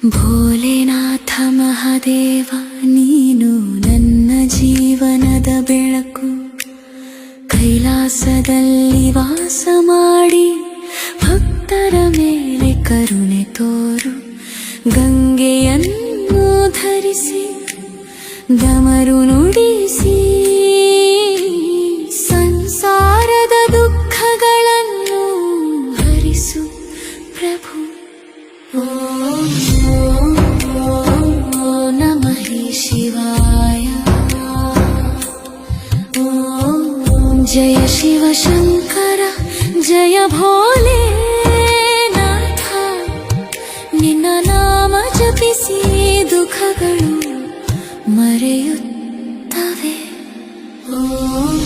ಭೋಲೆನಾಥ ಮಹಾದೇವ ನೀನು ನನ್ನ ಜೀವನದ ಬೆಳಕು. ಕೈಲಾಸದಲ್ಲಿ ವಾಸ ಮಾಡಿ ಭಕ್ತರ ಮೇಲೆ ಕರುಣೆ ತೋರು. ಗಂಗೆಯನ್ನು ಧರಿಸಿ ಡಮರು ನುಡಿಸಿ ಸಂಸಾರದ ದುಃಖಗಳನ್ನು ಹರಿಸು ಪ್ರಭು. ಓಂ ನಮಃ ಶಿವಾಯ. ಓಂ ಜಯ ಶಿವ ಶಂಕರ ಜಯ ಭೋಲೆ ನಾಥ. ನಿನ್ನ ನಾಮ ಜಪಿಸಿ ದುಃಖಗಳು ಮರೆಯುತ್ತವೆ. ಓಂ